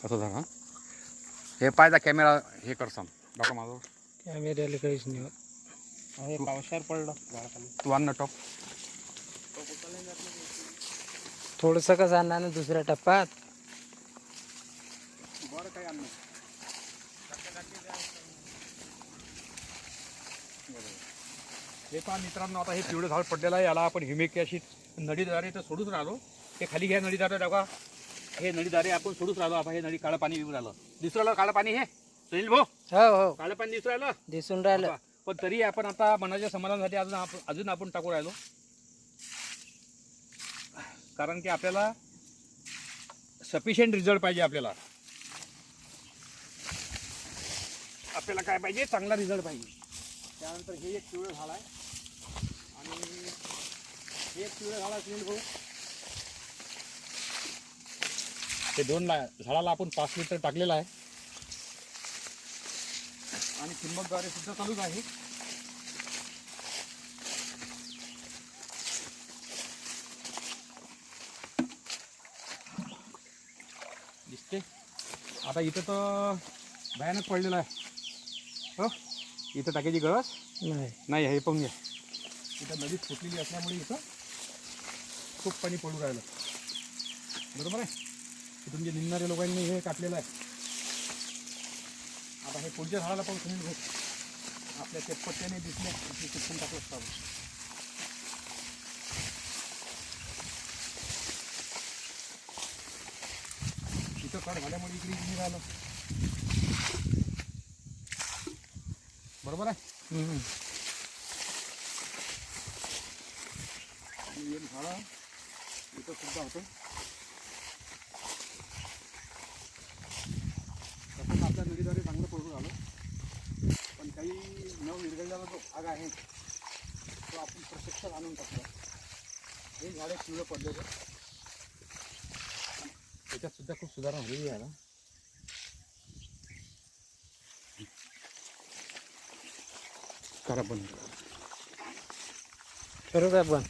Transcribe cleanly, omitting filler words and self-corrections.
असं झालं. हे पाहिजे कॅमेरा हे कर सांग दाखव माझं. कॅमेऱ्याला काहीच नाही होत. हे पावसावर पडलं झाडाखाली. तू आण ना टॉप. थोडंसं का जाणार ना दुसऱ्या टप्प्यात. बरं काही आण. हे पहा मित्रांनो, आता हे पिवळं झाड पडलेलं आहे. याला आपण ह्युमिक ॲसिड नळीद्वारे तर सोडूच राहिलो. हे खाली घ्या नळीद्वारे बघा. हे नळीद्वारे आपण सोडूच राहिलो. आपण हे नळी काळं पाणी येऊन राहिलं. दिसू राहिलं काळं पाणी. हे सुनील भाऊ हो हो काळं पाणी दिसू राहिलं. दिसून राहिलं. पण तरी आपण आता मनाच्या समाधानासाठी अजून आपण टाकू राहिलो. कारण की आपल्याला सफिशियंट रिझल्ट पाहिजे. आपल्याला काय पाहिजे, चांगला रिझल्ट पाहिजे. त्यानंतर हे एक पिवळं झाड आहे आणि हे एक पिवळं झाड आहे सुनील भाऊ. ते दोन झाडाला आपण 5 लिटर टाकलेलं आहे आणि ठिबकद्वारे सुद्धा चालूच आहे. दिसते आता इथं तर भयानक पडलेलं आहे. हो इथं टाकायची गरज नाही हे पण घ्या. इथं नदीत फुटलेली असल्यामुळे इथं खूप पाणी पडू राहिलं. बरोबर आहे. इथून जे निघणाऱ्या लोकांनी हे कापलेलं आहे. आता हे पुढच्या झाडाला पण तुम्ही घेऊ. आपल्या चेपपट्ट्याने दिसल्या चिपकून टाकलं असतं. इथं कड झाल्यामुळे इकडे निघालं. बरोबर आहे. आणि एक झाडं इथं सुद्धा होतं. तसंच आपल्या नदीद्वारे चांगलं पडून आलं. पण काही न विरघळलेला जो भाग आहे तो आपण प्रत्यक्षात आणून टाकला. हे झाडे पिवळं पडलेलं. त्याच्यात सुद्धा खूप सुधारणा झालेली आहे ना. करा बंद. करू का पण